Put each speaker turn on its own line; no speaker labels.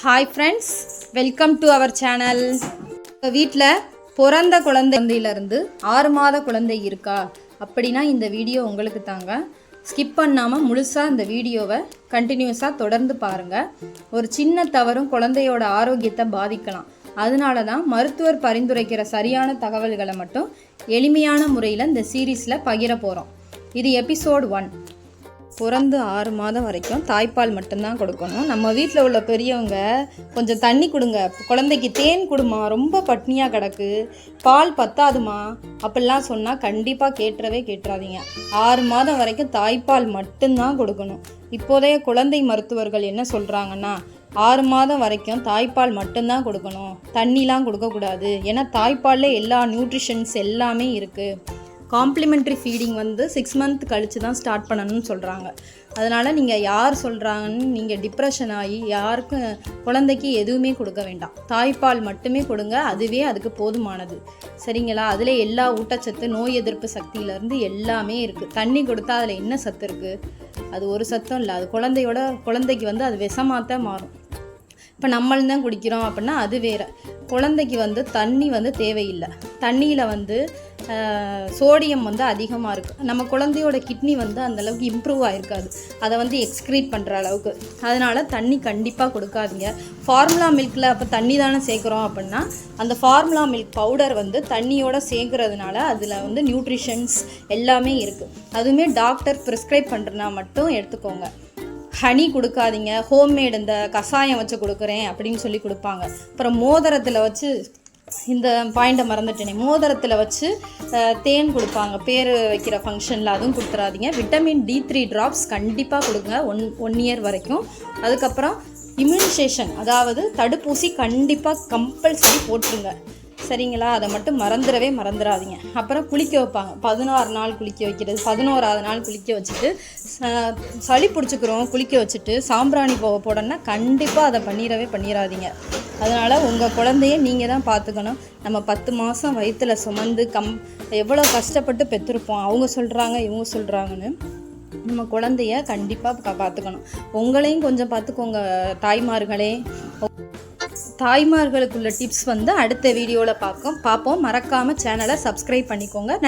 Hi friends, welcome to our channel. வீட்டில் பிறந்த குழந்தையிலேருந்து 6 மாத குழந்தை இருக்கா அப்படின்னா இந்த வீடியோ உங்களுக்கு தாங்க. ஸ்கிப் பண்ணாமல் முழுசாக இந்த வீடியோவை கண்டினியூஸாக தொடர்ந்து பாருங்கள். ஒரு சின்ன தவறும் குழந்தையோட ஆரோக்கியத்தை பாதிக்கலாம். அதனால தான் மருத்துவர் பரிந்துரைக்கிற சரியான தகவல்களை மட்டும் எளிமையான முறையில் இந்த சீரீஸில் பகிர போகிறோம். இது எபிசோட் 1. பிறந்து 6 மாதம் வரைக்கும் தாய்ப்பால் மட்டும்தான் கொடுக்கணும். நம்ம வீட்டில் உள்ள பெரியவங்க கொஞ்சம் தண்ணி கொடுங்க, குழந்தைக்கு தேன் கொடுமா, ரொம்ப பட்னியாக கிடக்கு, பால் பத்தாதுமா அப்படிலாம் சொன்னால் கண்டிப்பாக கேட்டுறாதீங்க. 6 மாதம் வரைக்கும் தாய்ப்பால் மட்டும்தான் கொடுக்கணும். இப்போதைய குழந்தை மருத்துவர்கள் என்ன சொல்கிறாங்கன்னா 6 மாதம் வரைக்கும் தாய்ப்பால் மட்டும்தான் கொடுக்கணும், தண்ணிலாம் கொடுக்கக்கூடாது. ஏன்னா தாய்ப்பாலில் எல்லா நியூட்ரிஷன்ஸ் எல்லாமே இருக்குது. காம்ப்ளிமெண்ட்ரி ஃபீடிங் 6 மந்த் கழித்து தான் ஸ்டார்ட் பண்ணணும்னு சொல்கிறாங்க. அதனால் நீங்கள் யார் சொல்கிறாங்கன்னு நீங்கள் டிப்ரெஷன் ஆகி யாருக்கும் குழந்தைக்கு எதுவுமே கொடுக்க வேண்டாம். தாய்ப்பால் மட்டுமே கொடுங்க, அதுவே அதுக்கு போதுமானது. சரிங்களா? அதில் எல்லா ஊட்டச்சத்து, நோய் எதிர்ப்பு சக்தியிலேருந்து எல்லாமே இருக்குது. தண்ணி கொடுத்தா அதில் என்ன சத்து இருக்குது? அது ஒரு சத்தும் இல்லை. அது குழந்தைக்கு அது விஷமாக தான் மாறும். இப்போ நம்மளும் தான் குடிக்கிறோம் அப்படின்னா அது வேறு. குழந்தைக்கு தண்ணி தேவையில்லை. தண்ணியில் சோடியம் அதிகமாக இருக்குது. நம்ம குழந்தையோட கிட்னி அந்தளவுக்கு இம்ப்ரூவ் ஆகிருக்காது, அதை எக்ஸ்க்ரீட் பண்ணுற அளவுக்கு. அதனால் தண்ணி கண்டிப்பாக கொடுக்காதீங்க. ஃபார்முலா மில்கில் அப்போ தண்ணி தானே சேர்க்குறோம் அப்படின்னா அந்த ஃபார்முலா மில்க் பவுடர் தண்ணியோடு சேர்க்குறதுனால அதில் நியூட்ரிஷன்ஸ் எல்லாமே இருக்குது. அதுவுமே டாக்டர் ப்ரிஸ்கிரைப் பண்ணுறதுனா மட்டும் எடுத்துக்கோங்க. ஹனி கொடுக்காதீங்க. ஹோம்மேட் இந்த கஷாயம் வச்சு கொடுக்குறேன் அப்படின்னு சொல்லி கொடுப்பாங்க. அப்புறம் மோதிரத்தில் வச்சு, இந்த பாயிண்ட்டை மறந்துட்டேனே, மோதிரத்தில் வச்சு தேன் கொடுப்பாங்க பேர் வைக்கிற ஃபங்க்ஷனில், அதுவும் கொடுத்துறாதீங்க. விட்டமின் D3 ட்ராப்ஸ் கண்டிப்பாக கொடுங்க 1 இயர் வரைக்கும். அதுக்கப்புறம் இம்யூனைசேஷன், அதாவது தடுப்பூசி கண்டிப்பாக கம்பல்சரி போட்டுருங்க. சரிங்களா? அதை மட்டும் மறந்துடாதீங்க. அப்புறம் குளிக்க வைப்பாங்க. 16 நாள் குளிக்க வைக்கிறது, 11ஆவது நாள் குளிக்க வச்சுட்டு சளி பிடிச்சிக்கிறோம், குளிக்க வச்சுட்டு சாம்பிராணி போடணும்னா கண்டிப்பாக அதை பண்ணிடாதீங்க. அதனால் உங்கள் குழந்தைய நீங்கள் தான் பார்த்துக்கணும். நம்ம 10 மாதம் வயிற்றில் சுமந்து எவ்வளோ கஷ்டப்பட்டு பெற்றிருப்போம். அவங்க சொல்கிறாங்க இவங்க சொல்கிறாங்கன்னு நம்ம குழந்தைய கண்டிப்பாக பார்த்துக்கணும். உங்களையும் கொஞ்சம் பார்த்துக்கோங்க தாய்மார்களே. தாய்மார்களுக்குள்ள டிப்ஸ் அடுத்த வீடியோவில் பார்ப்போம். மறக்காமல் சேனலை சப்ஸ்கிரைப் பண்ணிக்கோங்க. நன்றி.